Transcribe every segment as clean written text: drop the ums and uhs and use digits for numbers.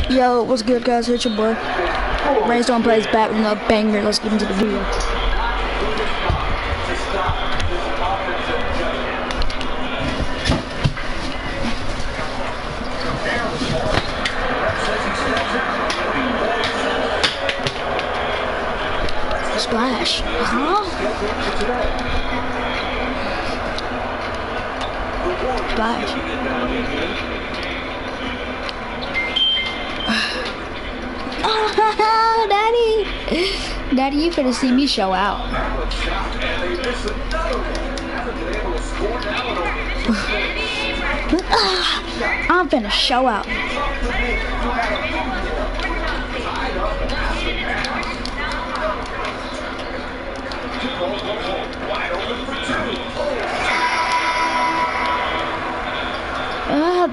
Yo, what's good, guys? It's your boy. Rainstorm plays back with another banger. Let's get into the video. Splash. Splash. Oh, Daddy! Daddy, you finna see me show out. I'm finna show out.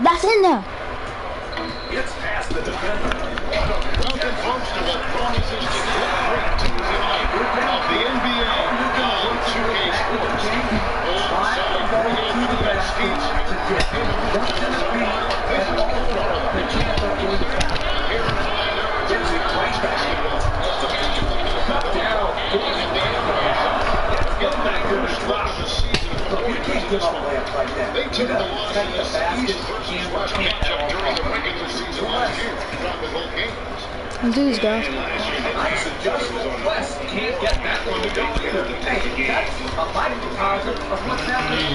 That's in there. It's past the defender. Nothing close to what promises to be a great Tuesday night of the NBA on 2K Sports. Alongside bringing in the best seats. Here tonight, there's a great basketball. Get back to the start of the season. They took the loss in this East versus West matchup during the regular season last year. Not with whole games. Let's do this, guys. I suggest West can't get that one to go either. Hey, that's a mighty positive of what's happening.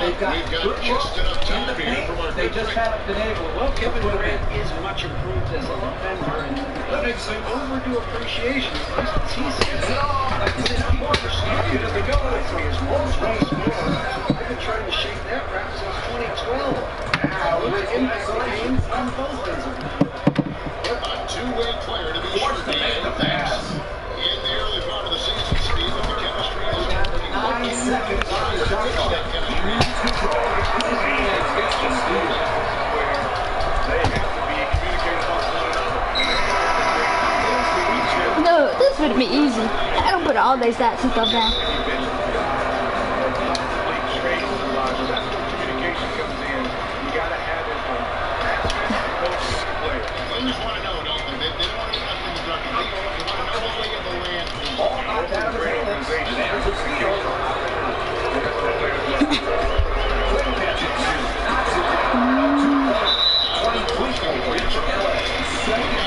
They've got good just enough time to paint. They just haven't been able. Well, Kevin Durant is much improved as a defender, and that makes an overdue appreciation. He's like I said before, the started of the go for his most runs scored. They've been trying to shake that rap since 2012. Now, with impact games on both ends of it. A two-way player to be sure to make the pass. In the early part of the season, Steve, the chemistry is working. 9 seconds on the shot clock. That chemistry. No, this would be easy. I don't put all their stats and stuff down.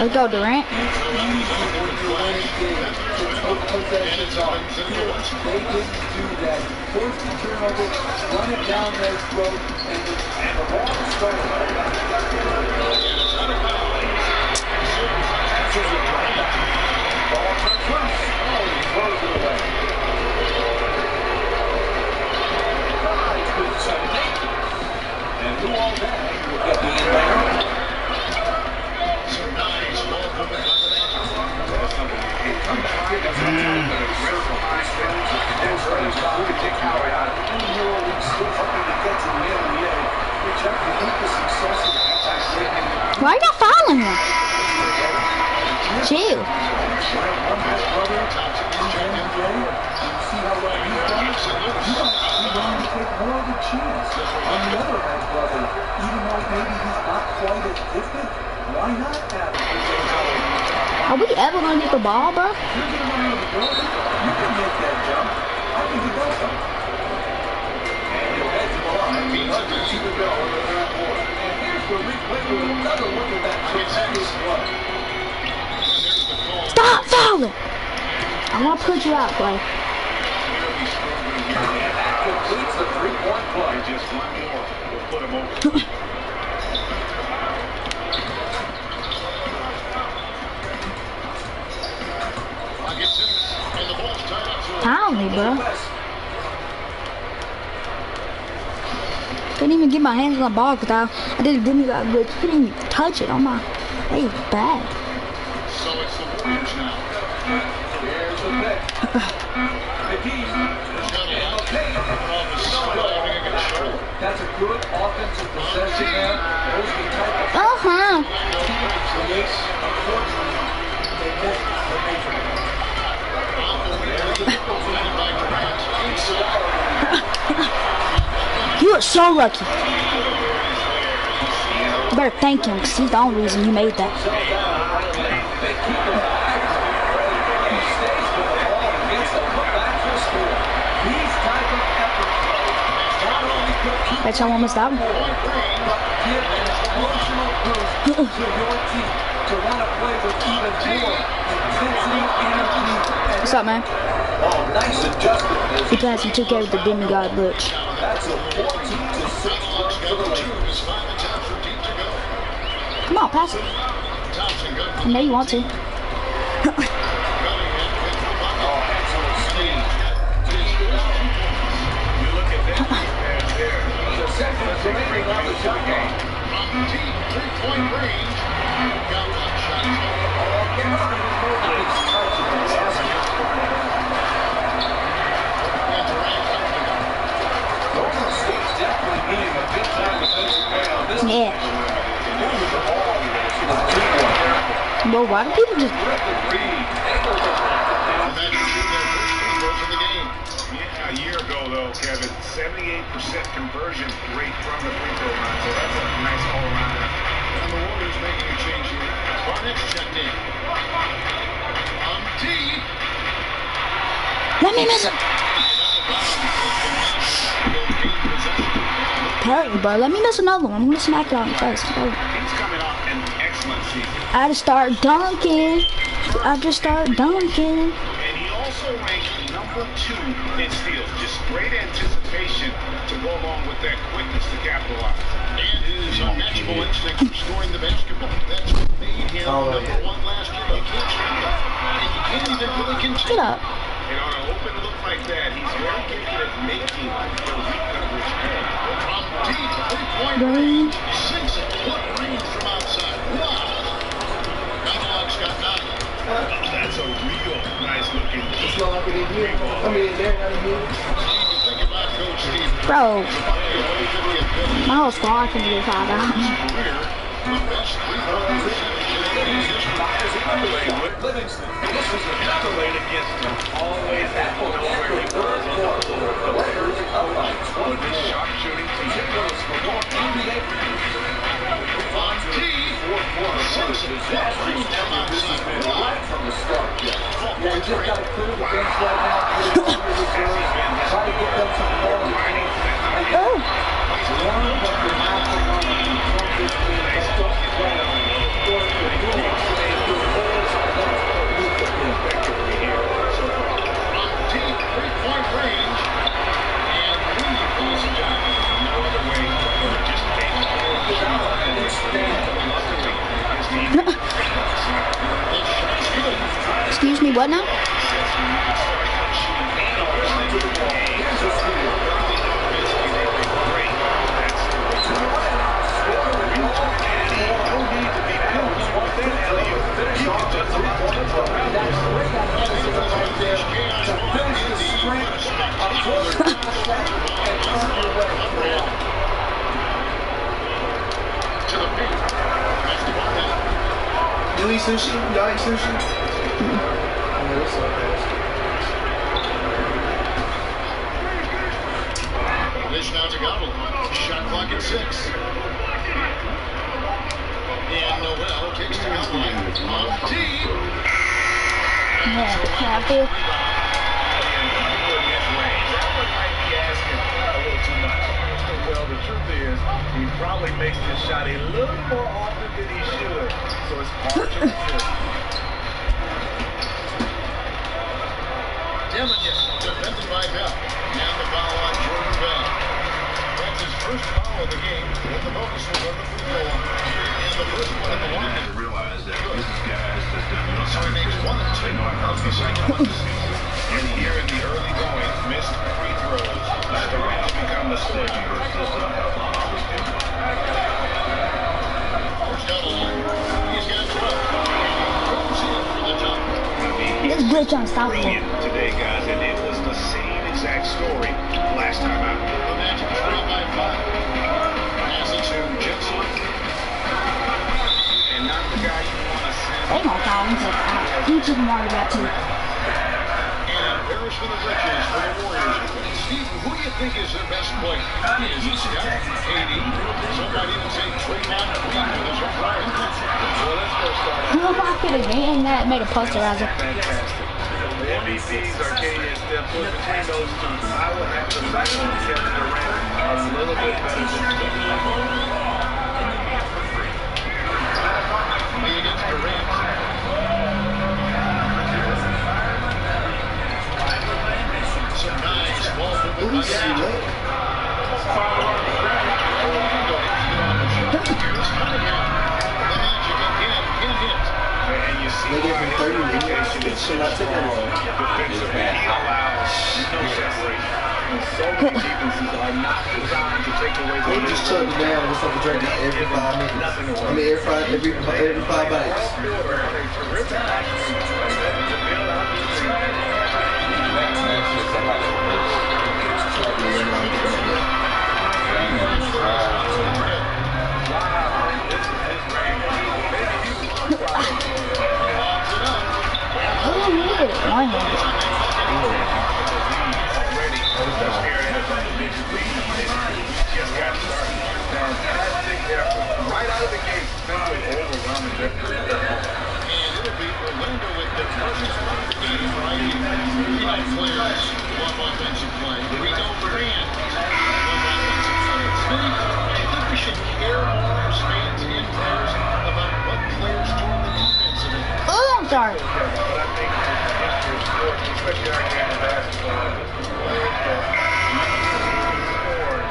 Let's go, Durant. Why are you not following him? Chill. Are we ever gonna get the ball, bro? Stop fouling! I want to put you out, Clay. Completes the three-point play. Just one more. We'll put him over. Pound me, bro. Couldn't even get my hands on the ball because I didn't do me that good. Couldn't even touch it on my face. Bad. So it's the Warriors now. Here's the pick. That's a good offensive possession there. Uh-huh. You are so lucky. better thank him, because he's the only reason you made that. Bet y'all won't miss that one. What's up, man? He passed and took care of the demigod glitch. Come on, pass it. I know you want to. Yeah. Well, why do people just... A year ago, though, Kevin, 78% conversion rate from the free throw line, so that's a nice all-around effort. And the Warriors making a change here. Barnett's checked in. Deep. Let me miss it. Apparently, bro. Let me miss another one. I'm gonna smack it on first. He's coming off an excellent season. I just start dunking. And he also ranked number 2 in steals. Just great anticipation to go along with that quickness to capitalize. And his unmatchable instinct for scoring the basketball. That's what made him number 1 last year. You can't change that. And you can't even really continue. Get up. And on an open look like that, he's very gifted at making the weak numbers pay. From deep, 3-point range, 6-foot range from outside. Wow. Analog's got 9. That's a real nice looking bro. My whole squad can get fouled out. Livingston. This was another lane against him. Always that one where he was on the floor. The Lakers up by 20. This sharp shooting team. Nicholas for more NBA. On T. 4-4 disastrous defense. This has been right from the start. Yeah, you just got to clear the bench right now. Try to get them some ball. Oh. Learn what you're not to learn from this team. But don't get it. Three-point range, and he pulls it down. No other way to just take it. Excuse me, what now? You eat sushi? Y'all eat sushi? Dish now to Gobble. Shot clock at 6. And Noel kicks to Gobble. On T. Yeah, can I feel? Well, the truth is, he probably makes this shot a little more often than he should, so it's hard to resist. Demington, defended by Bell, and the foul on Jordan Bell. That's his first foul of the game, and the bonus was on the free throw line. And the first one at the line. To realize that this is guys that So he makes 1 and 2 of the second. and here in the early going, missed free throws, starting to become the stick versus First down the line. He's got 12. Goes in for the top. This glitch unstoppable. brilliant today, guys, and it was the same exact story last time out. The Magic trail by 5. Pass it to Jensen. And not the guy you want to send. They gonna foul him, but he took him already got 2. And Parrish for the bridges for the Warriors. Steve, who do you think is their best player? Is it Steph, KD? Some might even say Draymond Green with his own pride. Well, let's go start. Oh, I could have gained that. Made a posterizer. Fantastic. The MVPs are KD and Steph. So between those two, I would have to rank Kevin Durant a little bit better than Steph. Me against Durant. Some nice ball movement by Allen. And you see They gave him 30 minutes. It should not take that long. defensively, he allows no separation. And so many defenses are not designed to take away They just shut it down with something drinking every 5 minutes. I mean, every 5 bites. Oh, he did it one-handed. Fantastic effort. Right out of the gate, simply overwhelming victory. And it'll be Orlando with their first game right here. We know players love offensive play. We know fans love offensive play. Steve, I think we should care more as fans and players about what players do on the defensive end. Oh, I'm sorry. But I think in the history of sports, especially our game of basketball, the players that scored,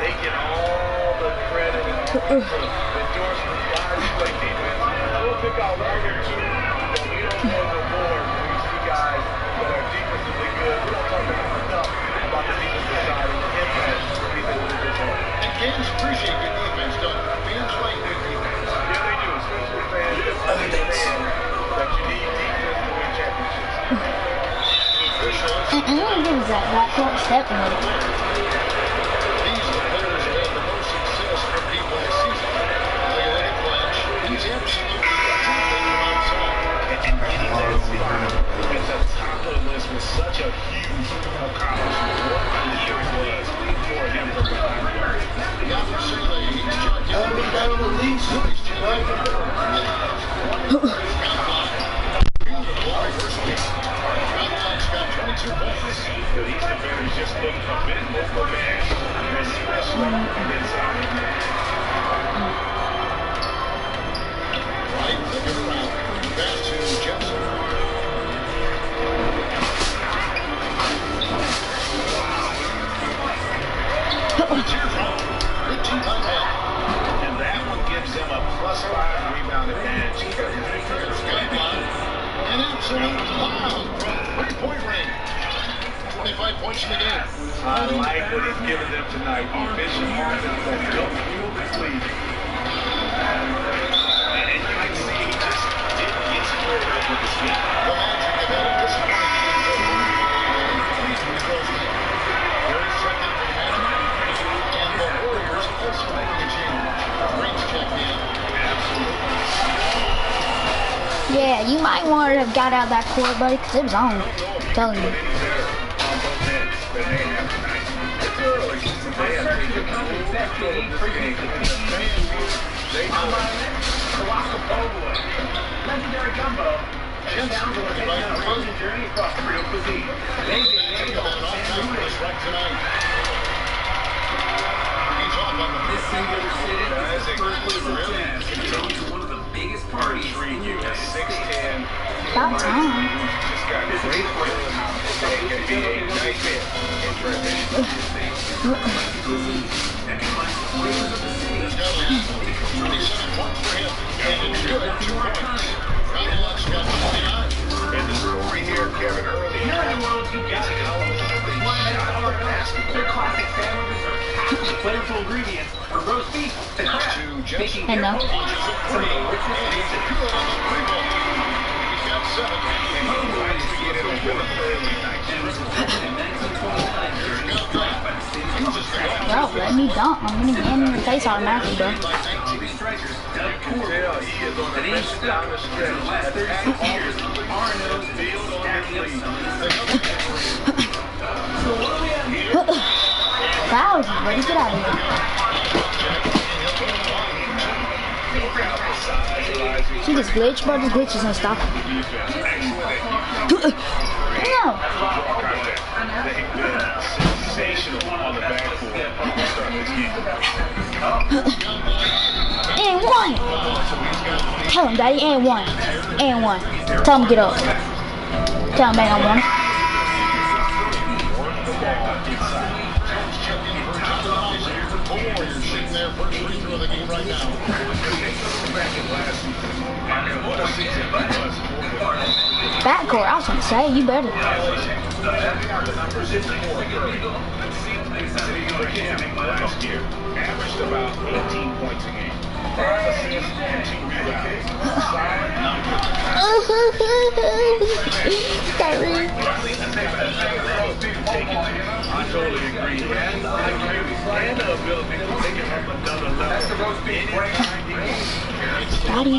they get all the credit and all the endorsements by the play defense. We'll pick out one or two, but we don't know the more when we see guys that are defensively good. We don't talk enough about the defensive side and the impact the defensive is on. And games appreciate good defense, don't they? Fans like good defense. Yeah, they do, especially fans that understand that you need defense to win championships. And what is that short step in it? These are the players who had the most success from people this season. Look at Flash. He's absolutely everything from outside. And getting that seat at the top of the list was such a huge accomplishment. What a year it was for him from behind the arc. Yabusele, he's checked in. I'll be down on the leash. Got 22 points. The East defenders just looked a bit more prepared, especially inside. Right, looking around. Back to Jefferson. Good team by Bell. And that one gives them a +5 rebound advantage. An absolute bomb from three-point range. 25 points in the game. I like what he's given them tonight. Efficient offense that don't fuel this lead. And you can see he just didn't get squared up with the speed. The Magic have had a disappointing game so far. There is second for the Magic. And the Warriors also making a change. Rings check in. Absolutely. Yeah, you might want to have got out of that court, buddy, because it was on. I'm telling you. Legendary gumbo. And down to a frozen journey across real cuisine. Think about all time for this right tonight. He's off on the This singular city That's a is good really to one of the biggest parties in the United States. 6'10". About time. Just got great feeling. It can be a nightmare in transition. There's got to be 27 points for him. And it's good at 2 points. Cadillac got 29. And the story here, Kevin, early Here in the world, you got to go. Their classic sandwiches are packed with flavorful ingredients from roast beef to crab, making I their know. own some of the richest He's dishes. good on the three-ball. He's got 7. and he likes to get in the rhythm early night. And was recorded in 1929 during a strike by the city's Bro, let me dunk. I'm gonna get in your face automatically, bro. Chiefy strikers Doug Corey. Tell he is on the That ain't bench down the stopped. stretch. For the last 36 years, R&O's been stacking up some of these Foul, ready to get out of here. See this glitch, bro? This glitch is unstoppable. No. Sensational on the backboard to start this game. And one. Tell him, Daddy, and one. And one. Tell him get up. Tell him, man, I won. Backcourt, I was gonna say, you better. Last year, averaged about 18 points a game. 5 assists and 2 rebounds. Sorry. I totally agree. And the ability to take it up another level. Daddy.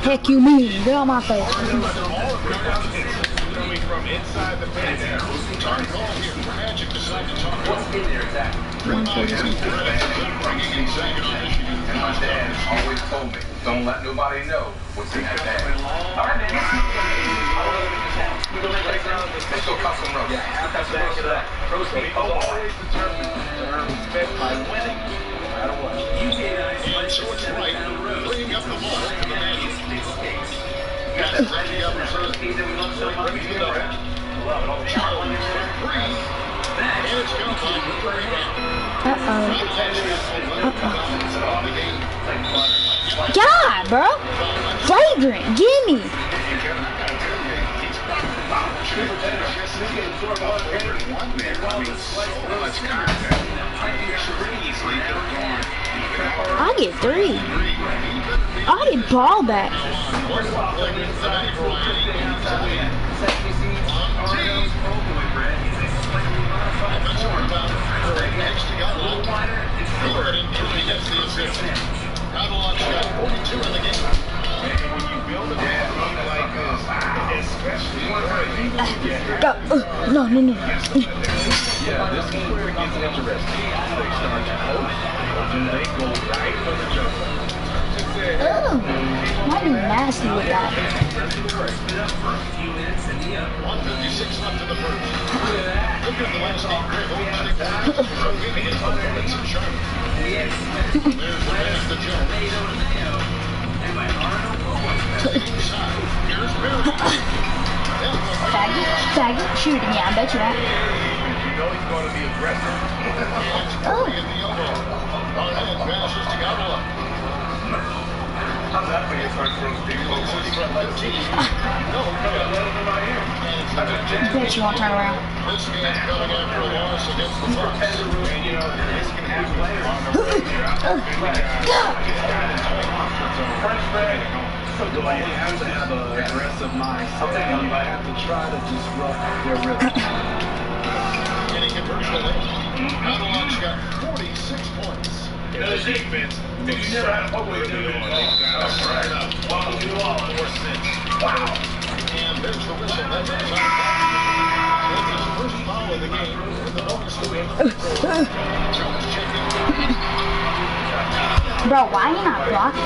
Heck you mean? Get on my face. Coming from inside the paint. Target ball here. Magic decided to talk about it. And my dad always told me, don't let nobody know what's in that bag. All right, man. Let's go cut some rope. He always determined to earn respect by winning, no matter what. And so it's right, bringing up the ball to the Magic. Got it ready up reserve. Ready to go. Charlie for three. And it's going to be the rebound. God, bro. Flagrant. Gimme. I get 3. I did ball back. Adelon's got 42 in the game. And when you build a team like this, especially Go. No. Yeah, this is where it gets interesting. They start to hope, and they go right for the jump. Oh, might be nasty with that. 1:56 left in the first. Look at the last 8 There's the man the Jones. Here's Barry. Faggot, shoot him, yeah, I bet you that. you know he's going to be aggressive. Oh. In the elbow. Ahead passes to Gavila. How's that for your first thing, Steve? I bet you won't turn around. This man coming after a loss against the Bucks. And you know, this can happen on the way here. So you have to have an aggressive mindset, and you have to try to disrupt their rhythm. Getting conversion. Adelon's got 46 points. The defense looks solid. Wow. And there's the whistle. That's on time. That's his first foul of the game. The bonus to win. Jones checking. Bro, why you not blocking?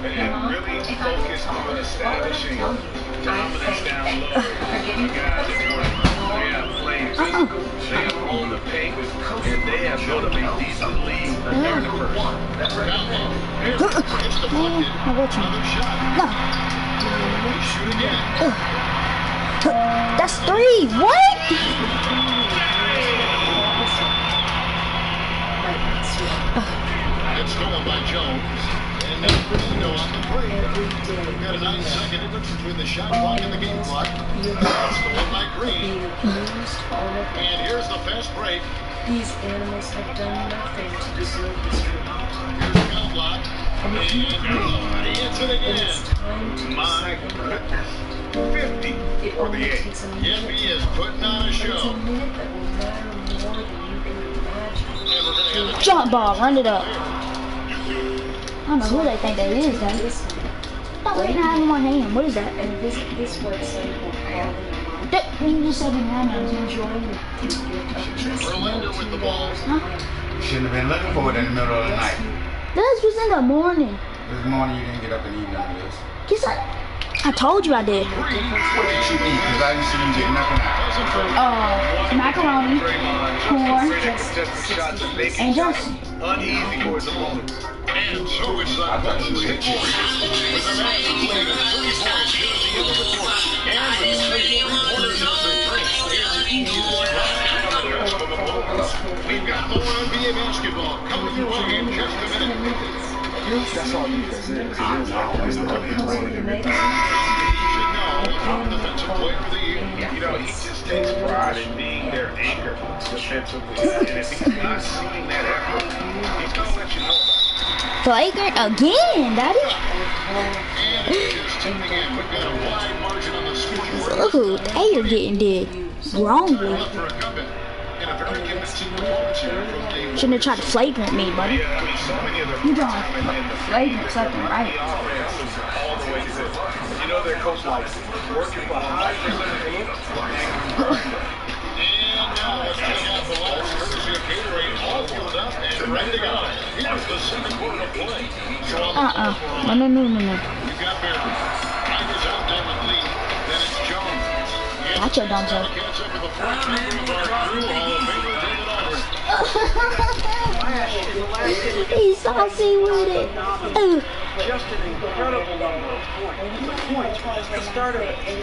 And really focused on establishing dominance down low. The guys that they have played physical, they have owned the paint, and they have built up a decent lead here in the first. It's deflected. Another shot. No. Shoot again. That's 3. What? It's stolen by Jones. And now Firmino on the break. We've got a 9-second difference between the shot clock and the game clock. Stolen by Green. And here's the fast break. These animals have done nothing to deserve this treatment. And if you agree, then it's time to decide what happens. 50 It for the only eight. takes a minute. Envy is putting on a It's a show. minute that will matter more than you can imagine. Jump ball, run it up. I don't know who they think that is, though. Listen, Stop waiting out in one hand. What is that? and visit this website will call in your That you just said behind us. Verlander with the ball. Huh? Shouldn't have been looking for it in the middle of the night. This was in the morning. This morning you didn't get up and eat none of this. Guess I told you I did. What did you eat? Because I didn't see you get nothing out. Macaroni, corn, and Johnson. Uneasy for his opponent. And so it's I thought you would hit you. with a match played at 3 points here at the end of the quarter. And with 3 quarters of the drink, it's easy to surprise the rest of the ball. We've got more NBA basketball coming your way in just a minute. That's all defense is. It is always the defense. You should know, top defensive player of the year. You know, he just takes pride in being their anchor defensively. And if he's not seeing that effort, he's going to let you know about it. Flagrant again, Daddy. And just tuning in, we've got a wide margin on the scoreboard. Ooh, hey, you're getting did wrongly. Up for a comeback in a very convincing performance here from Dave. Shouldn't have tried to flagrant me, buddy. Yeah, I mean, so many of their You don't and the flagrant something right. offense is all the way to you know their coach likes working for high percentage. And now let's check out the last courtesy of Gatorade, all fueled up and ready to go. Here's the second quarter of play. So on the floor for No. You've got Barry. Tigers out there with Lee. Then it's Jones. Got your dumb self. Catch up with the fourth member of our crew, Hall of Famer David Albert. He's saucy with it. Ooh. Just an incredible number of points. The points was the start of it. He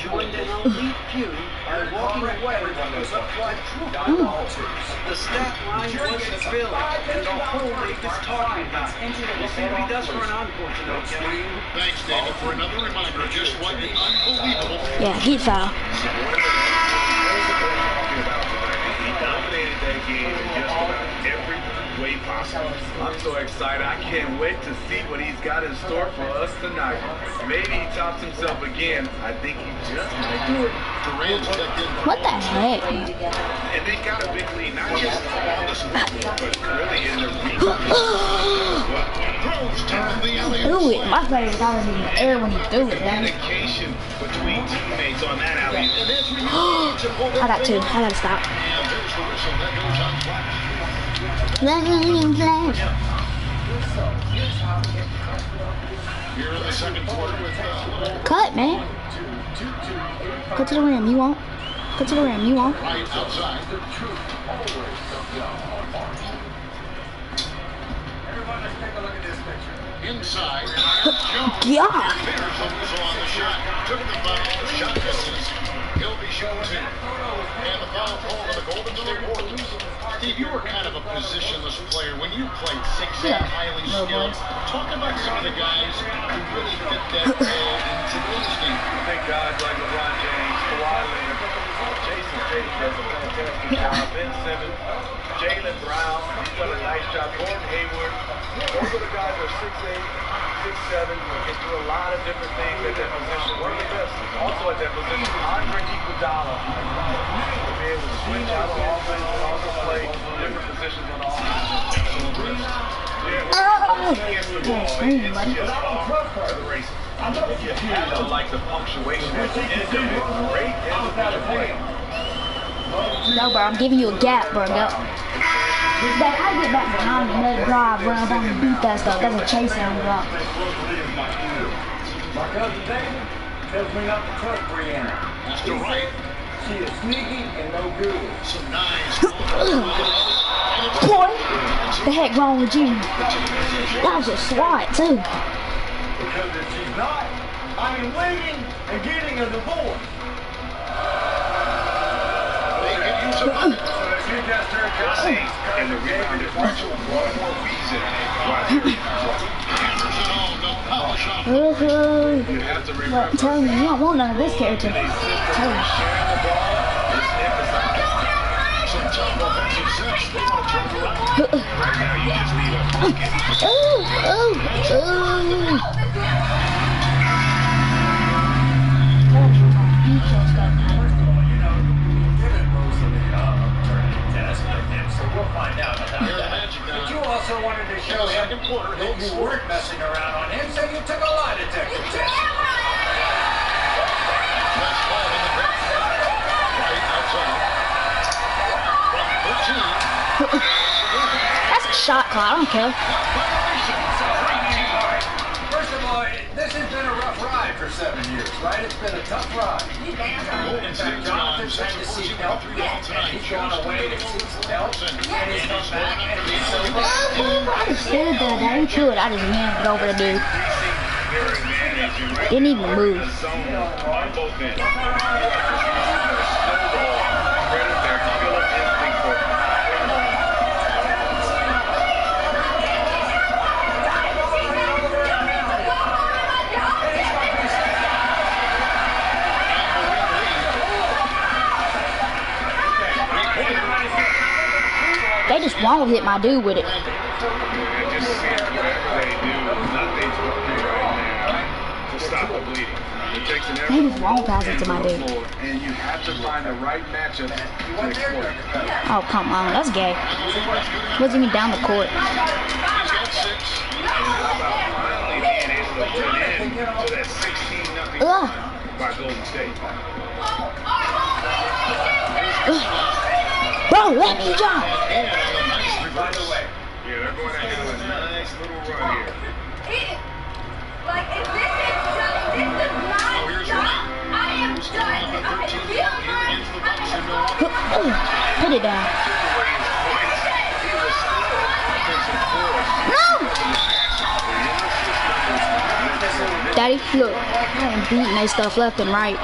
joined an elite feud by walking away from the upright troopers. The stat line was thrilling, and the whole league is talking about it. We'll see what he does for an encore tonight, gentlemen. Thanks, David, for another reminder of just what an unbelievable Yeah, get foul. He dominated that game in just about every way possible. I'm so excited. I can't wait to see what he's got in store for us tonight. Maybe he tops himself again. I think he just might do it. Durant's checked in. What the heck? And they got a big lead, not just on the scoreboard, but really in the rebound. Throws down the alley. Threw it. My favorite was in the air when he threw it, Daddy. Communication between teammates on that alley. I got two. I gotta stop. And there's the whistle. That goes on flash. Here in the second quarter with Cut, man. Cut to the rim. You won't. Cut to the rim. You won't. right outside. Inside. God. There's the whistle on the shot. Took the foul. Shot misses. He'll be shooting two. And the foul call to the Golden State Warriors. Steve, you were kind of a positionless player when you played 6'8", highly skilled. Talk about some of the guys who really fit that role in today's game. I think guys like LeBron James, Kawhi Leonard, Jason Tatum does a fantastic job. Ben Simmons, Jaylen Brown, he's done a nice job. Gordon Hayward. Those are the guys that are 6'8", 6'7", can do a lot of different things at that position. One of the best also at that position, Andre Iguodala. To be able to switch out on offense and also play different positions on the offense. Scream, buddy. You have to like the punctuation at the end of it. Great individual play. No, bro. I'm giving you a gap, bro. Go. Back, I get back behind him, let it drive, bro. I'm gonna beat that stuff. That's a chase down drop. My cousin David tells me not to trust Brianna. Mr. Wright. She is sneaky and no good. Some nice. Boy, the heck wrong with you? That was a swat, too. Because if she's not, I am leaving and getting a divorce. They can use a bucket. So if you just heard Johnny And the rebound differential, one more reason why Hammers it home. The power shot. Woohoo. you have to But remember. I'm telling you, you don't want none of this character. Sharing Tell you. the ball is emphasized. Some tough offensive But you also wanted to show him that you weren't messing around on him, so you took a lie detector test. That's a shot clock. I don't care. First of all, this has been a rough ride for 7 years, right? It's been a tough ride. In fact, Jonathan's had to seek help, and he's gone away to seek some help, and he's come back, and he's so I just stood there. That ain't true. I just yanked it over the dude. Didn't even move. They just won't hit my dude with it. They just won't pass it to my dude. And you have to find the right matchup to exploit. Oh, come on. That's gay. Wasn't even down the court. He's got 6. And how about finally being able to put in to that 16-0 by Golden State. Bro, let me jump. By the way, Yeah, they're going to have a nice little run here. Like, if this is just, this is not done, I am done. It feels like Put it down. No! Daddy, look. I'm beating they stuff left and right.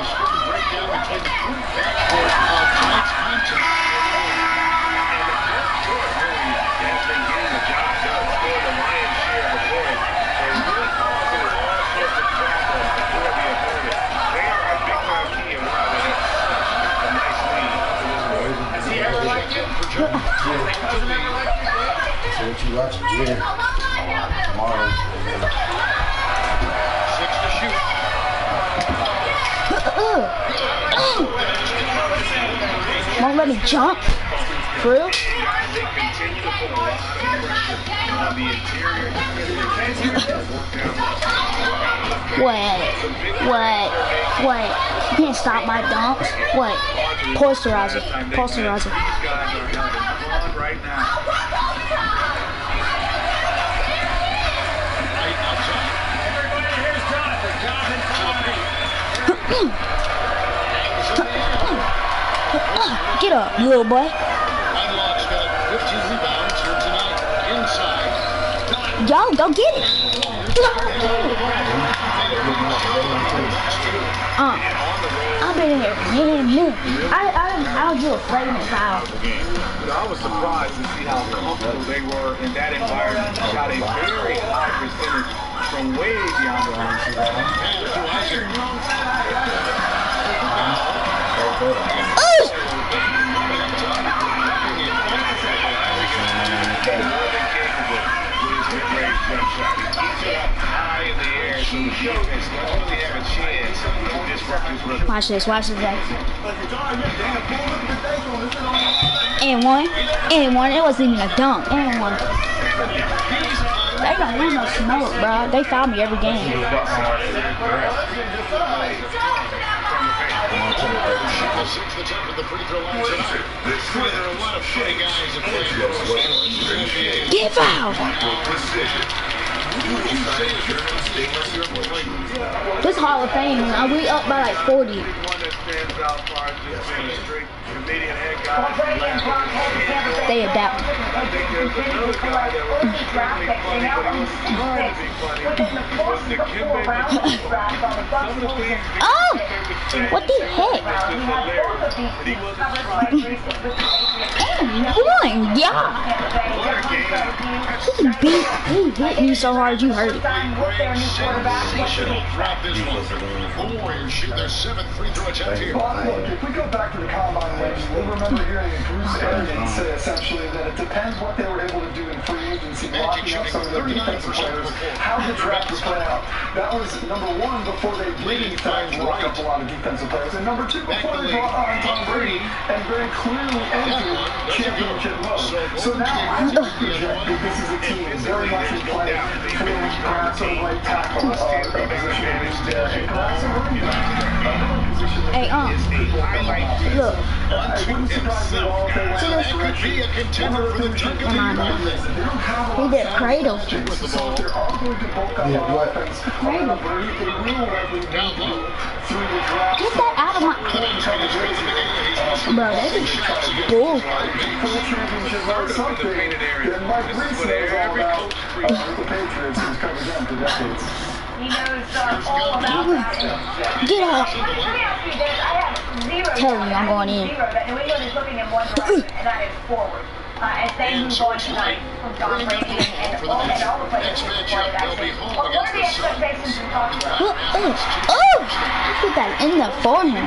So what you watching? Yeah. Tomorrow. 6 to shoot. Won't let me jump. For real? Wait. You can't stop my dunks. What? Posterizer. Posterizer. Right now. Get up, little boy. Unlock's got 15 rebounds here tonight. Inside. Yo, go get it. I've been here for minutes. I don't do a flagrant foul. I was surprised to see how comfortable they were in that environment. Shot a very high percentage from way beyond the line. Watch this, Zach. And one. It wasn't even a dunk. And one. They don't want no smoke, bro. They foul me every game. Get fouled. This Hall of Fame, we up by like 40. They adapt. Oh! What the heck? One, yeah. He hit me so hard you hurt it. Sensational throughout this one. The Warriors shoot their 7th free throw attempt here. Look, if we go back to the combine range, we'll remember hearing Bruce Arians say essentially that it depends what they were able to do in free agency, blocking up some of their defensive players, how the draft would play out. That was number one before they did in fact lock up a lot of defensive players, and number two before they brought on Tom Brady and very clearly entered championship mode. So now I would project that this is a team very much in play for Grasso right tackle position and Grasso running back position. Hey, look. It wouldn't surprise me at all if they went See this one? Come on, man. He did a cradle. So they're all going to bulk up on offense. Cradle. They will likely need to go through the draft. Get that out of my... Bro, that is bull. For the championship or something that Mike Reese knows all about with the Patriots, who's covered them for decades. He knows all about that. Get out. Let me ask you this. I have zero. Tell me I'm going in. Zero. That New England is looking in one direction, and that is forward. As they move on tonight from Tom Brady and all the players who play actually. What are the expectations in Foxborough? Oh! Put that in the forehead.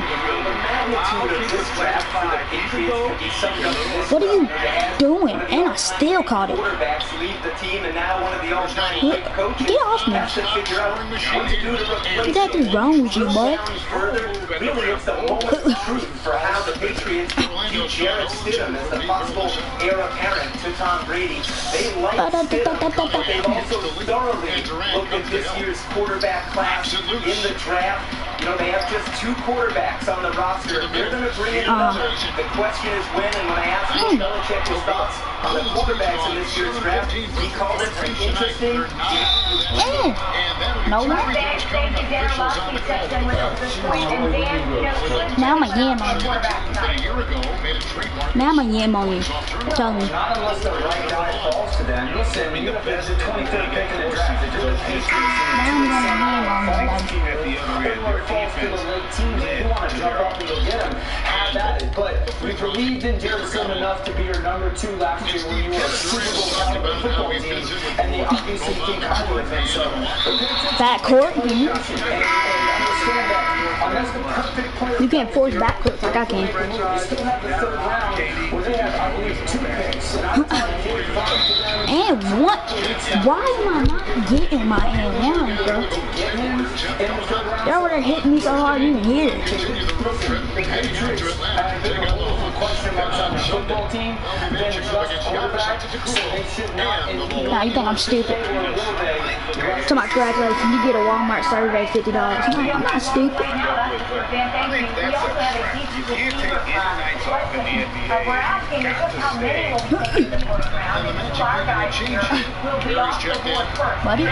What are you doing? And I still caught it. Get off me. What is wrong with you, boy? Really, it's the moment of truth for how the Patriots view Jarrett Stidham as the possible heir apparent to Tom Brady. They like Stidham, but they've also thoroughly looked at this year's quarterback class in the draft. You know, they have just 2 quarterbacks on the roster. They're going to bring in another. The question is when, and when I asked Coach Belichick his thoughts on the quarterbacks in this year's draft, he called it an interesting. No. Now I'm a yam on you. Now I'm a yam on you. Tell me. Not unless the right guy falls to them. Listen, you have the 23rd pick in the draft. It just takes Now I'm gonna yam on you. falls to the late teams. If you want to jump up and go get him, have at it. But we believed in Jarrett Stidham enough to be your number 2 last year when you were a Super Bowl caliber football team, and they obviously think highly of him. So Backcourt? and understand that unless the perfect player You can't force backcourt like I can. you still have the 3rd round where they have, I believe, 2 picks. And I'm telling you, And what? Why am I not getting my hand down, bro? Y'all would have hit me so hard you can hear it. Nah, you think I'm stupid? To my congratulations, you get a Walmart survey $50. No, I'm not stupid. I think that's a trap. You can't take any nights off in the NBA. We're asking just how many will be taken in the first round. And our guys here will be off the board first. Buddy,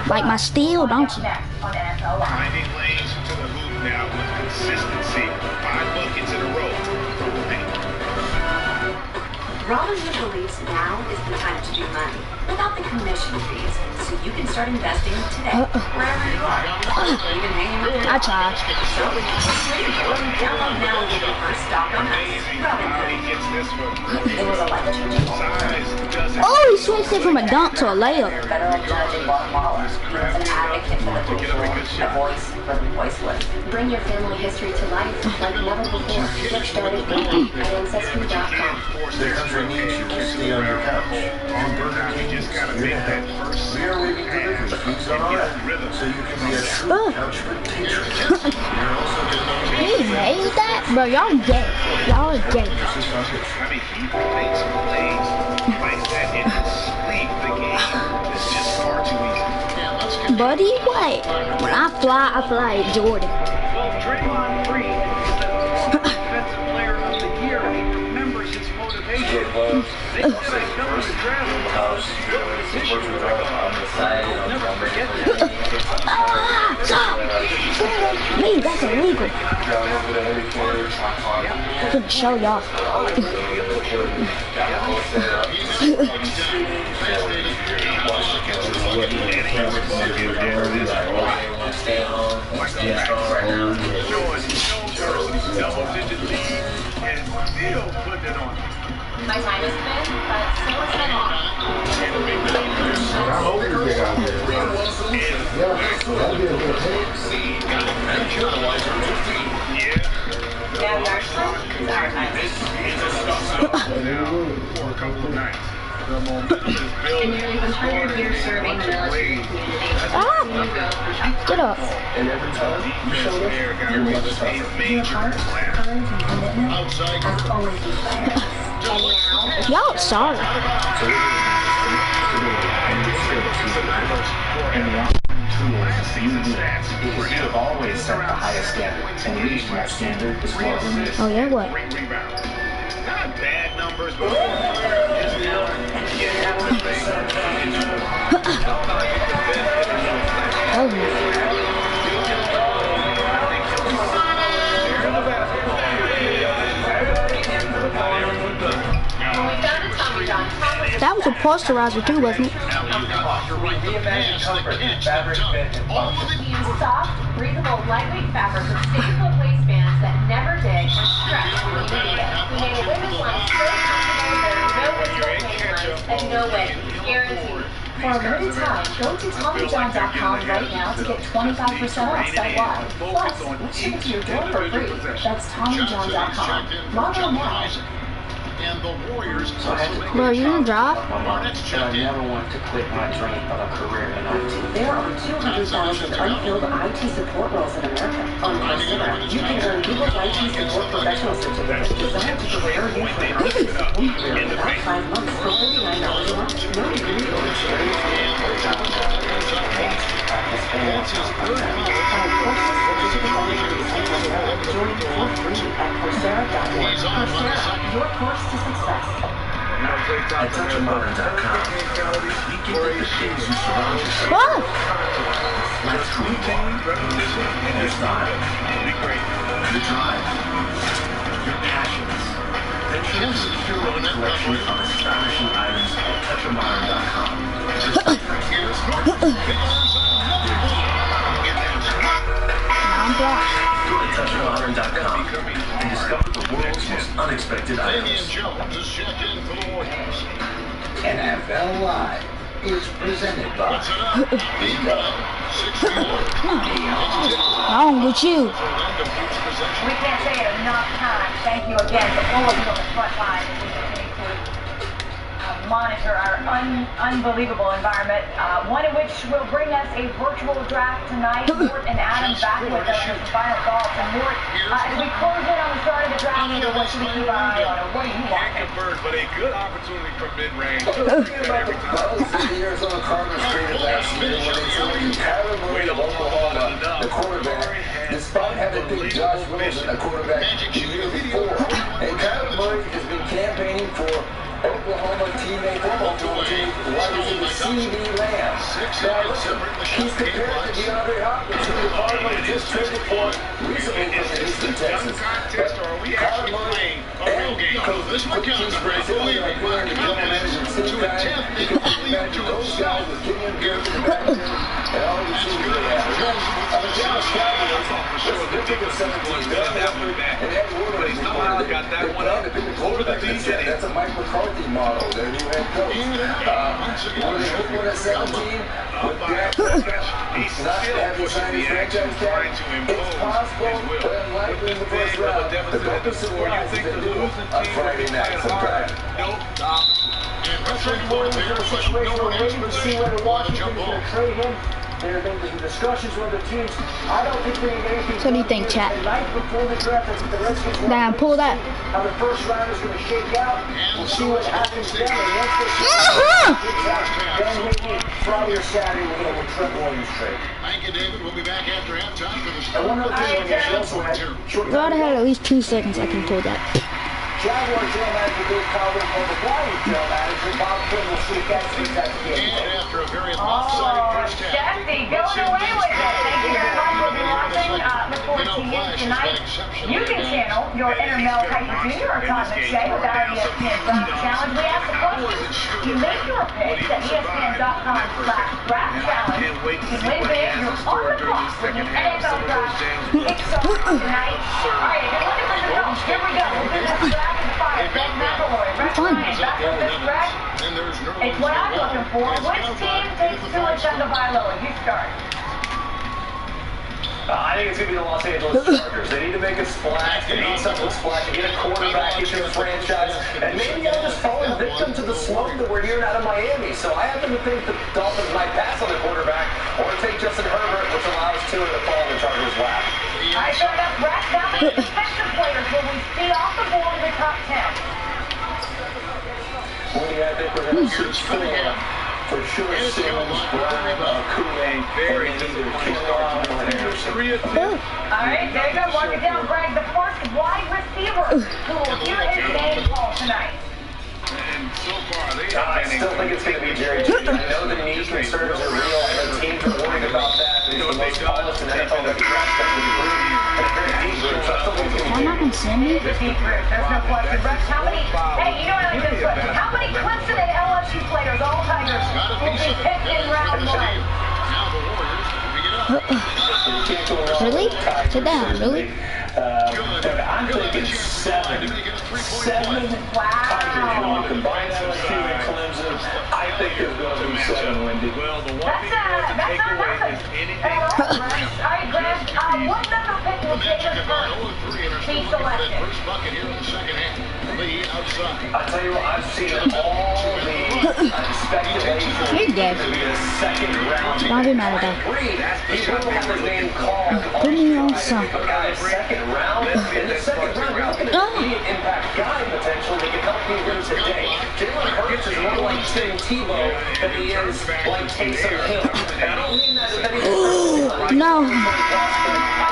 like my steel, don't you? Next on NFL Live. Finding lanes to the hoop now with consistency. 5 buckets in a row from the paint. Robinhood believes now is the time to do money without the commission fees, so you can start investing today wherever you are, even hanging with I tried. So, download now and get your first stock on us. Robinhood. He gets this one. It was a life-changing moment. Size doesn't Oh, he switched it from a dunk to a layup. Federal Judge Bob Mahler, an advocate for the visual, a voice for the voiceless. Bring your family history to life like never before. Get started now at Ancestry.com. There's you can stay on your couch. On Burger King, just gotta make that first we are waiving delivery fees on our app, so you can be a true couch potato. You're also getting He made that? Bro, y'all gay. Y'all are gay. I mean, he made some plays like that in his sleep. The game is just far too easy. Buddy, what? When I fly like Jordan. Well, Draymond Green is the Defensive Player of the Year. He remembers his motivation. They said I know the draft was good position. Never forget that. Me, that's illegal. I'm gonna show y'all. still putting it on. My time is spent, but so is my mom. I hope you're big out there. Yeah, that'd be a good pick. Yeah, we are still. It's our time. For a couple of nights. The momentum is building. In nearly 100 years serving the military community. Get up. And every time you show up, You're you're much a tougher. major plan. Outside Has always been better. And now, Y'all sorry. Last season's stats for You him. have always set the highest standard, and reaching that standard is what we need. Oh yeah, what? Great rebound. Not bad numbers, but That was a posterizer too, wasn't it? Reimagine comfort, fabric, fit, and function. use soft, breathable, lightweight fabric with stay-put waistbands that never dig or stretch when you need it. We made a women's line so comfortable there are no whistle waistlines and no wedge, guaranteed. For a limited time, go to TommyJohn.com right now to get 25% off site-wide. Plus, we ship it to your door for free. That's TommyJohn.com. Log on now. and the Warriors. Bro, you gonna drop? But I never want to quit my dream of a career in IT. There are 200,000 unfilled IT support roles in America. On Coursera, you can earn Google's IT support professional certificate designed to prepare you for an IT support career in about 5 months for $39 a month. No degree or experience. Find courses, certifications, and join for free at Coursera.org. Coursera, your course to success. At TouchOfModern.com, we give you the things you surround yourself What? with. Let's create your style, your drive, your passions. Then choose a curated collection of astonishing items at TouchOfModern.com. I'm blocked. Go to TouchOfModern.com and discover the world's most unexpected items. NFL Live is presented by Wrong with you? We can't say it enough times. Thank you again to all of you on the front line as we continue to monitor our unbelievable environment. One in which will bring us a virtual draft tonight. Mort and Adam back with us for some final thoughts. And Mort, as we close in on the start of the draft here, what should we keep our eye on? Or what do you want? Can't convert, but a good opportunity for mid-range. Every time. The Arizona Cardinals traded last year when they selected Kyler Murray of Oklahoma, the quarterback, despite having picked Josh Wilson, the quarterback, the year before. And Kyler Murray has been campaigning for Oklahoma teammate, former Oklahoma teammate, wide receiver C.D. Lamb. Now listen, he's compared to DeAndre Hopkins, who the Cardinals just traded for recently from Houston, Texas. But Kyler Murray and Coach Kingsbury said they are going to general manager Steve Kine. You can imagine those guys with Kenyon Garrett in the backfield and all the receivers they have. And then the Dallas Cowboys, listen, they're picking 17. They're and Ed Woodward is one of them. They plan to pick a quarterback. That's a Mike McCarthy model, their new head coach. When they pick one at 17, with Dak Prescott, not having signed his franchise tag, it's possible, but unlikely in the first round. But don't be surprised if they do on Friday night sometime. Patrick Williams in a situation where waiting to see whether Washington is going to trade him. There have been discussions with the teams. I don't think they have anything. So what do you think, chat? Night before the draft, I think the Redskins will Damn, pull that. how the first round is going to shake out. We'll see what happens then. And once they then maybe Friday or Saturday we're going to Trent Williams trade. Thank you, David. We'll be back after halftime for the And one other thing, we also had short Glad I had at least 2 seconds I can pull that. Jaguar general manager Dave Calvin and the Flyers general manager Bob Quinn will see if that's the exact game. And after a very lopsided first half, Shefty, going away with it. Thank you very much for watching. Look forward to you tonight. You can channel your inner Mel Kiper Jr. or Todd McShay with our ESPN Draft Challenge. We ask the question. You make your picks at ESPN.com/draft challenge. You win big. You're on the clock with the NFL Draft. Picks off tonight. All right, if you're looking for the notes, here we go. We'll do this draft. It's what I'm looking for. Which team takes Tua Tagovailoa? You start. I think it's going to be the Los Angeles Chargers. They need to make a splash. They need something splash to get a quarterback into the franchise. And maybe I'm just falling victim to the smoke that we're hearing out of Miami. So I happen to think the Dolphins might pass on the quarterback or take Justin Herbert, which allows Tua to fall in the Chargers' lap. All right, so enough rest. How many defensive players will we see off the board in the top 10? Well, yeah, I think we're going to see Tua. For sure, Simmons, Brown, Kool-Aid, and either Kinlaw or Anderson. All right, there you go. Mark it down, Greg. The first wide receiver who will hear his name called tonight. And so far, I still think it's going to be Jerry Jeudy. I know the knee concerns are real, and the teams are worried about that. He's the most polished in NFL that prospect in the group. And a very deep group, so I still think it's going to be Jerry. He's a deep group. There's no question. Rex, how many? Hey, you know what I mean? This question. How many Clemson and LSU players, all Tigers, will be picked in round 1? Really? Sit down, really? I'm thinking 7. 7 Tigers when you combine LSU and Clemson. I think there's going to be 7, Wendy. Well, the one thing you have to take away is anything. All right, Greg. What number pick will Jalen Hurts be selected? First bucket here in the second half. Lee outside. I'll tell you what, I've seen all the speculation You're dead. to be a second round. Don't be mad at that. He will have his name called. Put me on some. Guys, second round. In the second round, you're looking at an impact guy potential that can help you win today. Jalen Hurts is more like Tim Tebow than he is like Taysom Hill. And I don't mean that as anything. No. I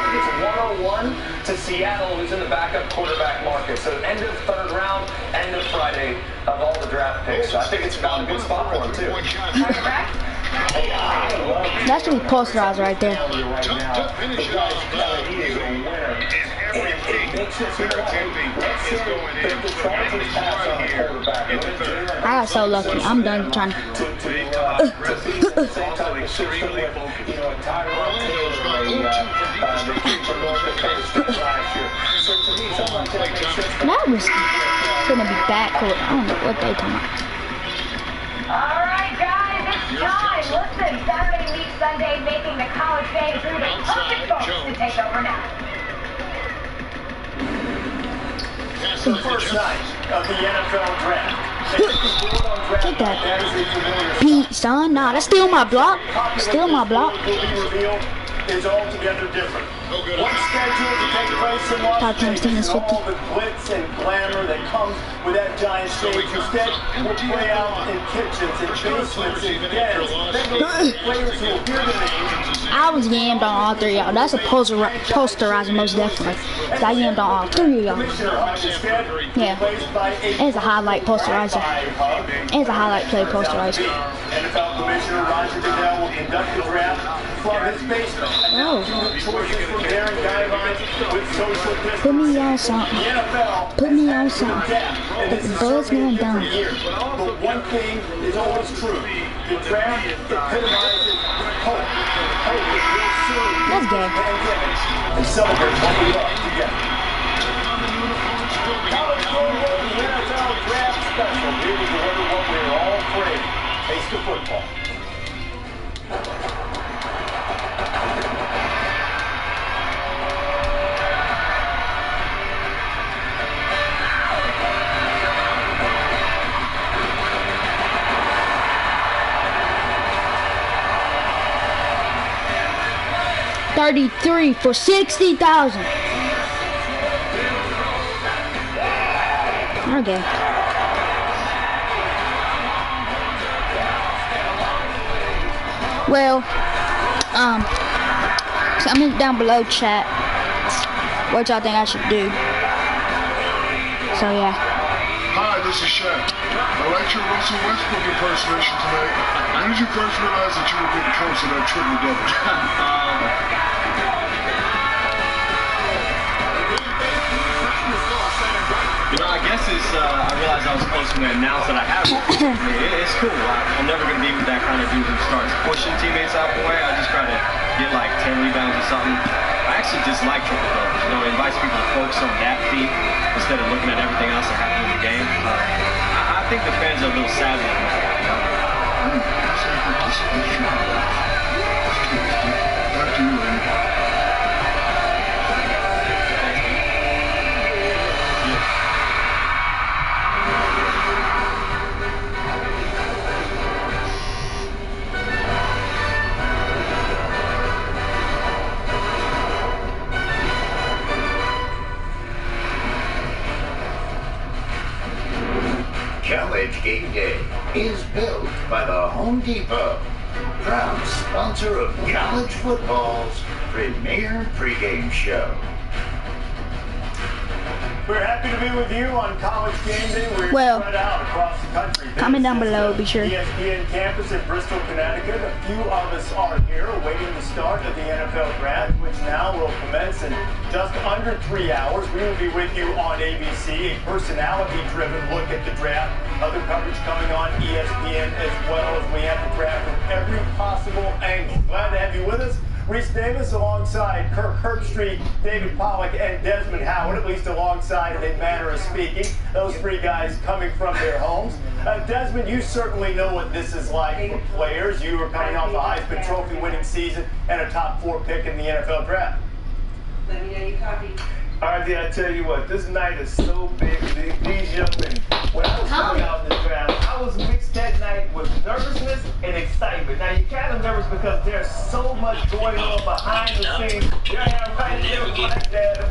think it's 101 to Seattle, who's in the backup quarterback market. So end of third round, end of Friday of all the draft picks. So I think it's found a good spot for him too. That should be posterized right there. I got so lucky. I'm done trying That was gonna be backcourt. I don't know what they talking about. All right, guys, it's time. Listen, Saturday meets Sunday, making the college game through the perfect folks to take over now. The first night of the NFL draft. Take that. Pete, son. Nah, that's still my block. Still my block. Is altogether different. What's scheduled to take place in Washington is all the glitz and glamour that comes with that giant stage. Instead, will play out in kitchens and basements and dens. Then players who will hear the names. I was yammed on all 3 of y'all. That's a posterizer, most definitely. I yammed on all 3 of y'all. Yeah. It's a highlight posterizer. It's a highlight play posterizer. NFL Commissioner Roger Goodell will conduct the draft from his basement. Oh. Put me on something. Put me on something. The bull's going down. But one thing is always true. The draft epitomizes hope. Hope is real soon. That's good. And celebrate what we love together. College football, the NFL draft special. Here we deliver what we're all afraid. Taste of football. $33 for $60,000. Okay. Well, comment down below, chat, what y'all think I should do. So yeah. Hi, this is Shaq. I liked your Russell Westbrook impersonation tonight. When did you first realize that you were getting close to that triple-double? You know, I guess it's, I realized I was supposed to announce that I have it. I mean, it's cool. I'm never going to be with that kind of dude who starts pushing teammates out the way. I just try to get like 10 rebounds or something. I actually dislike triple doubles. You know, it invites people to focus on that feat instead of looking at everything else that happened in the game. I think the fans are a little savvy on that. College Game Day is built by the Home Depot, proud sponsor of college football's premier pregame show. We're happy to be with you on College Game Day. We're spread out across the country. Comment down below, be sure. ESPN campus in Bristol, Connecticut. A few of us are here awaiting the start of the NFL draft, which now will commence in just under 3 hours. We will be with you on ABC, a personality-driven look at the draft. Other coverage coming on ESPN as well as we have the draft from every possible angle. Glad to have you with us. Reese Davis alongside Kirk Herbstreit, David Pollack, and Desmond Howard, at least alongside in a manner of speaking. Those three guys coming from their homes. Desmond, you certainly know what this is like for players. You are coming off a Heisman Trophy winning season and a top 4 pick in the NFL draft. Let me know you copy. All right, I tell you what, this night is so big. These young men, when I was coming out in the draft, I was mixed that night with nervousness and excitement. Now, you're kind of nervous because there's so much going on behind the scenes. Yeah, right there, like that.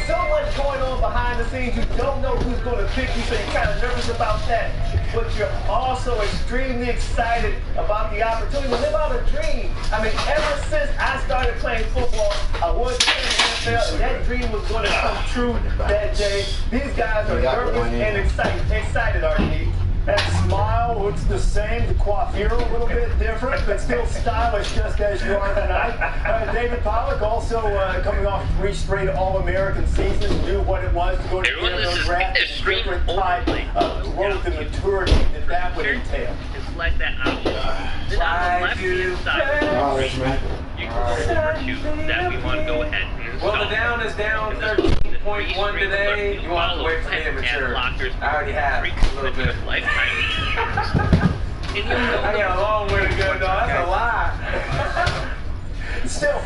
So much going on behind the scenes. You don't know who's going to pick you, so you're kind of nervous about that. But you're also extremely excited about the opportunity to live out a dream. I mean, ever since I started playing football, I wanted to play in the NFL, and that dream was going to come true that day. These guys are nervous and excited, RD. That smile looks the same, the coiffure a little bit different, but still stylish just as you are tonight. David Pollack also coming off 3 straight All-American seasons, knew what it was to go to the NFL draft, and different type of growth and maturity that would entail. Just let that out. Then on the left-hand side, you can go over to that we want to go ahead and install. Well, the down is down 13.1 today. You won't have to wait for the immature. I already have a little bit. I got a long way to go, though. That's a lie. Still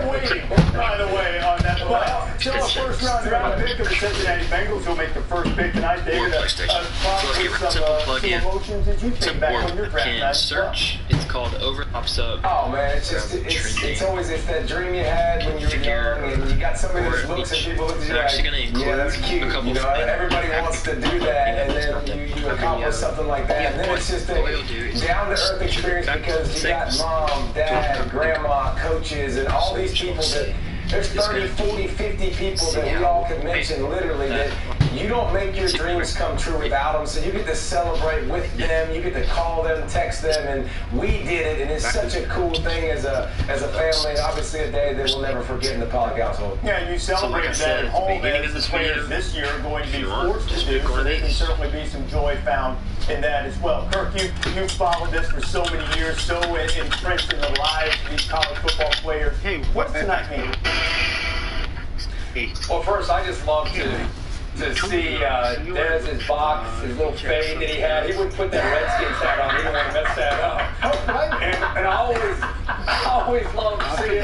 waiting, by the way, on that. But still a first-round pick of the Cincinnati Bengals who'll make the first pick tonight. David, some emotions that you think back on your draft night. Search. It's called overlap sub. Oh man, it's just it's always that dream you had when you were young, and you got somebody that looks at people look at you like, yeah, that's cute. You know, everybody wants to do that, and then you accomplish something like that, and then it's just a down-to-earth experience because you got mom, dad, grandma, coaches, and all these people that there's 30, 40, 50 people that we all can mention literally that you don't make your dreams come true without them, so you get to celebrate with them, you get to call them, text them, and we did it, and it's such a cool thing as a family, obviously a day that we'll never forget in the Pollack household. Yeah, and you celebrate that at home as the players this year are going to be forced to do, so there can certainly be some joy found in that as well. Kirk, you've followed this for so many years, so entrenched in the lives of these college football players. Hey, what's tonight mean? Well, first, I just love to see Dez's box, his little fade that he had. He wouldn't put that Redskins hat on. He didn't want to mess that up. And I always love seeing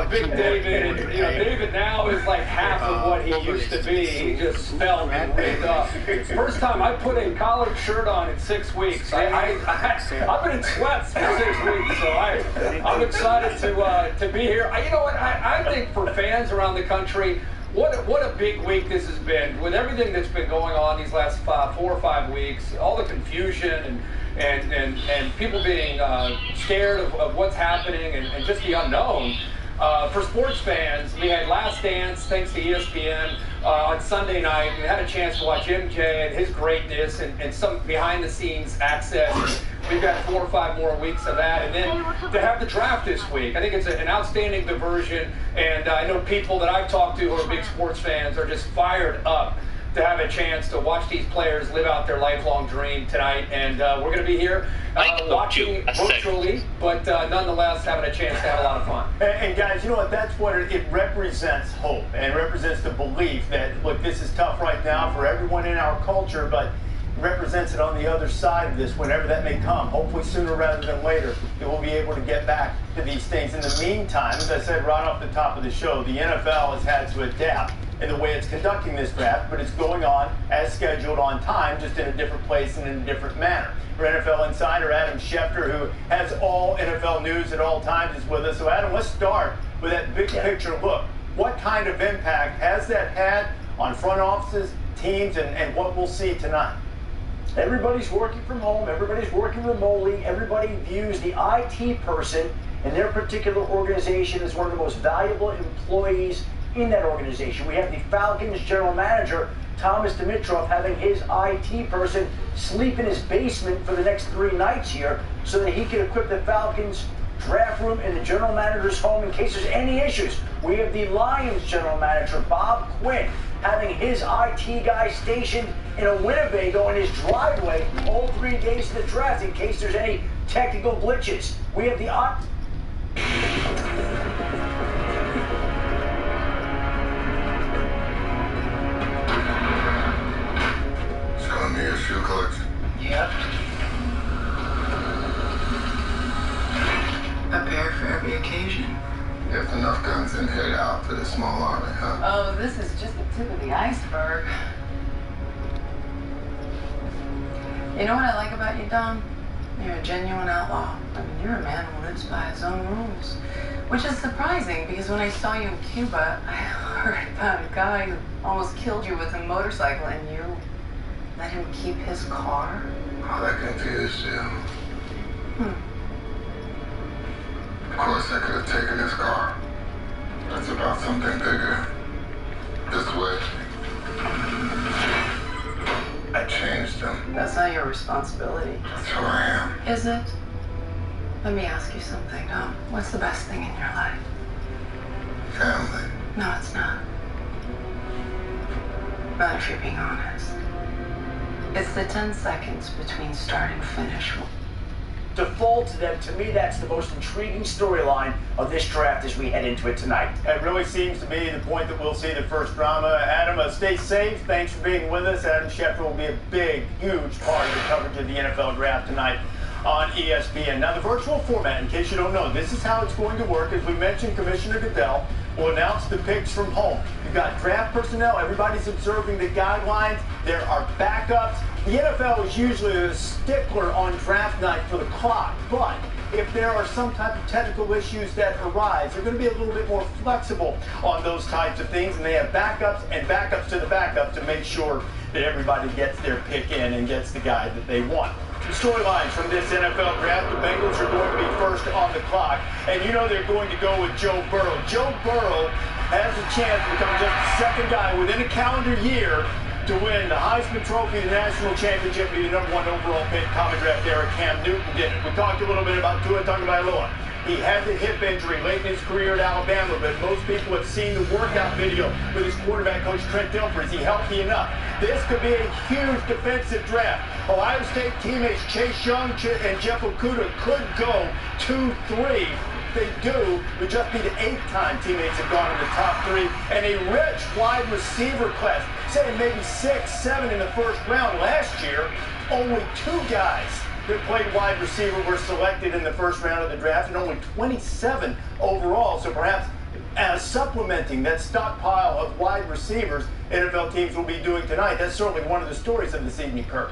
Big David. And, you know, David now is like half of what he used to be. He just felt and ripped up. First time I put a collared shirt on in 6 weeks. I've been in sweats for 6 weeks, so I'm excited to be here. You know what? I think for fans around the country, what a big week this has been with everything that's been going on these last 4 or 5 weeks, all the confusion and people being scared of what's happening and just the unknown. For sports fans, we had Last Dance, thanks to ESPN, on Sunday night. We had a chance to watch MJ and his greatness and some behind-the-scenes access. We've got 4 or 5 more weeks of that. And then to have the draft this week, I think it's an outstanding diversion. And I know people that I've talked to who are big sports fans are just fired up to have a chance to watch these players live out their lifelong dream tonight. And we're going to be here watching virtually, but nonetheless having a chance to have a lot of fun. And guys, you know what? That's what it represents, hope, and represents the belief that, look, this is tough right now for everyone in our culture, but represents it on the other side of this, whenever that may come. Hopefully sooner rather than later, that we'll be able to get back to these things. In the meantime, as I said right off the top of the show, the NFL has had to adapt in the way it's conducting this draft, but it's going on as scheduled on time, just in a different place and in a different manner. Our NFL insider Adam Schefter, who has all NFL news at all times, is with us. So Adam, let's start with that big picture look. What kind of impact has that had on front offices, teams, and what we'll see tonight? Everybody's working from home, everybody's working remotely, everybody views the IT person in their particular organization as one of the most valuable employees in that organization. We have the Falcons general manager, Thomas Dimitroff, having his IT person sleep in his basement for the next 3 nights here so that he can equip the Falcons draft room in the general manager's home in case there's any issues. We have the Lions general manager, Bob Quinn, having his IT guy stationed in a Winnebago in his driveway all 3 days of the draft in case there's any technical glitches. We have the Showing me your shoe collection. Yep. A pair for every occasion. You have enough guns and head out for the small army, huh? Oh, this is just the tip of the iceberg. You know what I like about you, Dom? You're a genuine outlaw. I mean, you're a man who lives by his own rules. Which is surprising, because when I saw you in Cuba, I heard about a guy who almost killed you with a motorcycle, and you let him keep his car? Oh, that confused you. Of course, I could have taken his car. That's about something bigger. This way. I changed him. That's not your responsibility. That's who I am. Is it? Let me ask you something, Dom. What's the best thing in your life? Family. No, it's not. Not if you're being honest. It's the 10 seconds between start and finish. default to them. To me, that's the most intriguing storyline of this draft as we head into it tonight. It really seems to be the point that we'll see the first drama. Adam, stay safe. Thanks for being with us. Adam Schefter will be a big, huge part of the coverage of the NFL draft tonight on ESPN. Now, the virtual format, in case you don't know, this is how it's going to work. As we mentioned, Commissioner Goodell will announce the picks from home. You've got draft personnel. Everybody's observing the guidelines. There are backups. The NFL is usually a stickler on draft night for the clock, but if there are some type of technical issues that arise, they're going to be a little bit more flexible on those types of things, and they have backups and backups to the backup to make sure that everybody gets their pick in and gets the guy that they want. The storylines from this NFL draft, the Bengals are going to be first on the clock, and you know they're going to go with Joe Burrow. Joe Burrow has a chance to become just the second guy within a calendar year to win the Heisman Trophy, the national championship, be the #1 overall pick. Common draft era, Cam Newton did it. We talked a little bit about Tua Tagovailoa. He had the hip injury late in his career at Alabama, but most people have seen the workout video with his quarterback coach Trent Dilfer. Is he healthy enough? This could be a huge defensive draft. Ohio State teammates Chase Young and Jeff Okudah could go 2-3. They do, would just be the 8th time teammates have gone in the top 3, and a rich wide receiver class, saying maybe 6, 7 in the first round. Last year, only 2 guys that played wide receiver were selected in the first round of the draft, and only 27 overall. So perhaps as supplementing that stockpile of wide receivers NFL teams will be doing tonight, that's certainly one of the stories of this evening, Kirk.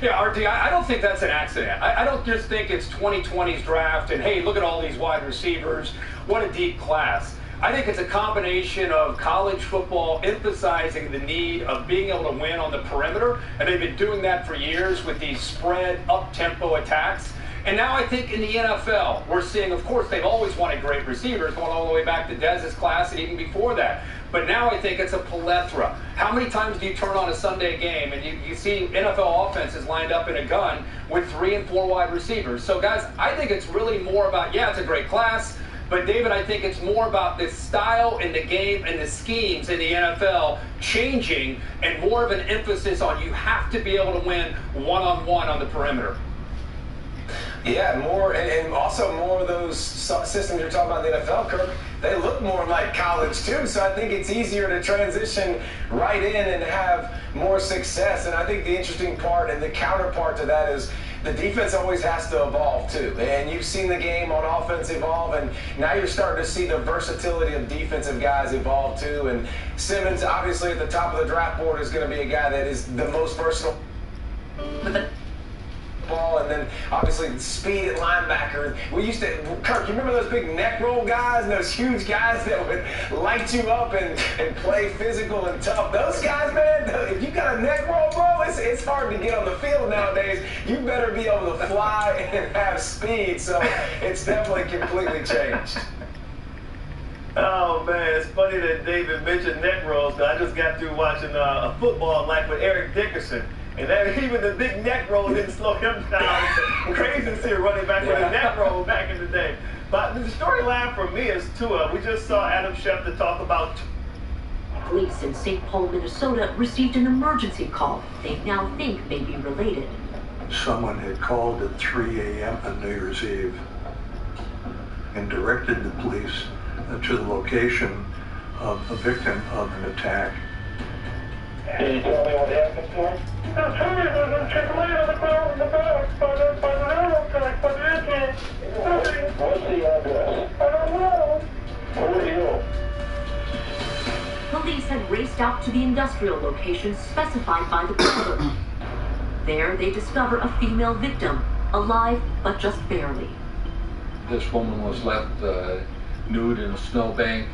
Yeah, RD, I don't think that's an accident. I don't just think it's 2020's draft and, hey, look at all these wide receivers. What a deep class. I think it's a combination of college football emphasizing the need of being able to win on the perimeter, and they've been doing that for years with these spread, up-tempo attacks. And now I think in the NFL, we're seeing, of course, they've always wanted great receivers, going all the way back to Dez's class and even before that. But now I think it's a plethora. How many times do you turn on a Sunday game and you see NFL offenses lined up in a gun with 3 and 4 wide receivers? So, guys, I think it's really more about, yeah, it's a great class. But David, I think it's more about the style and the game and the schemes in the NFL changing, and more of an emphasis on you have to be able to win one-on-one on the perimeter. Yeah, more, and also more of those systems you're talking about in the NFL, Kirk, they look more like college too, so I think it's easier to transition right in and have more success. And I think the interesting part and the counterpart to that is the defense always has to evolve too. And you've seen the game on offense evolve, and now you're starting to see the versatility of defensive guys evolve too. And Simmons, obviously at the top of the draft board, is going to be a guy that is the most versatile. Ball, and then obviously the speed at linebacker. We used to, Kirk, you remember those big neck roll guys and those huge guys that would light you up and play physical and tough? Those guys, man, if you got a neck roll, bro, it's hard to get on the field nowadays. You better be able to fly and have speed, so it's definitely completely changed. Oh man, it's funny that David mentioned neck rolls, because I just got through watching a football night with Eric Dickerson. And that, even the big neck roll didn't slow him down. Crazy to see a running back with a neck roll back in the day. But the storyline for me is Tua. We just saw Adam Schefter talk about Police in St. Paul, Minnesota received an emergency call they now think may be related. Someone had called at 3 a.m. on New Year's Eve and directed the police to the location of a victim of an attack. Can you tell me what happened to him? Somebody was in Chick-fil-A on the ground in the back by the railroad track, by the entrance. What's the address? I don't know. Who are you? Police had raced out to the industrial location specified by the caller. There, they discover a female victim, alive but just barely. This woman was left nude in a snowbank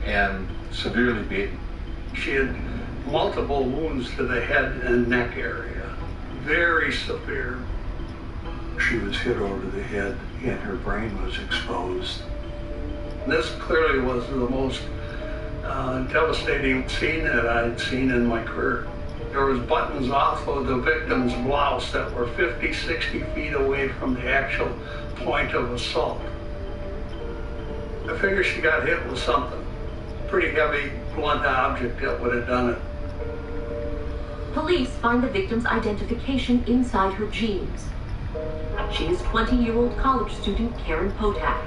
and severely beaten. She had multiple wounds to the head and neck area, very severe. She was hit over the head and her brain was exposed. This clearly was the most devastating scene that I'd seen in my career. There was buttons off of the victim's blouse that were 50, 60 feet away from the actual point of assault. I figure she got hit with something. Pretty heavy, blunt object that would have done it. Police find the victim's identification inside her jeans. She is 20-year-old college student Karen Potak.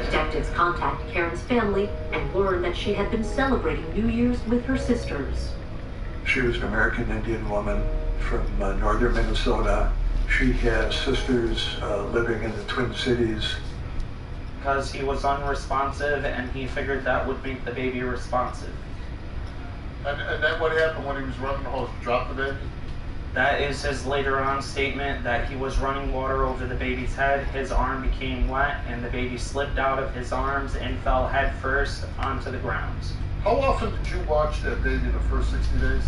Detectives contact Karen's family and learn that she had been celebrating New Year's with her sisters. She was an American Indian woman from northern Minnesota. She has sisters living in the Twin Cities. Because he was unresponsive, and he figured that would make the baby responsive. And then what happened when he was running the hose? Dropped the baby? That is his later on statement, that he was running water over the baby's head, his arm became wet, and the baby slipped out of his arms and fell head first onto the ground. How often did you watch that baby the first 60 days?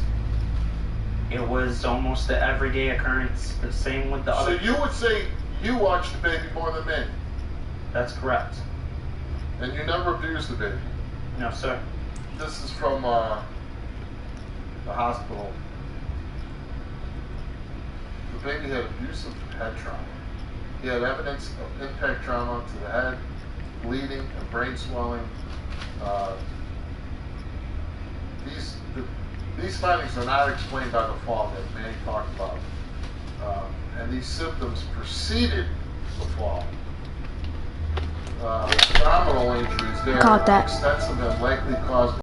It was almost an everyday occurrence, the same with the other. So you would say you watched the baby more than me? That's correct. And you never abused the baby? No, sir. This is from the hospital. The baby had abusive head trauma. He had evidence of impact trauma to the head, bleeding and brain swelling. These findings are not explained by the fall that Manny talked about. And these symptoms preceded the fall. Abdominal injuries there, extensive and likely caused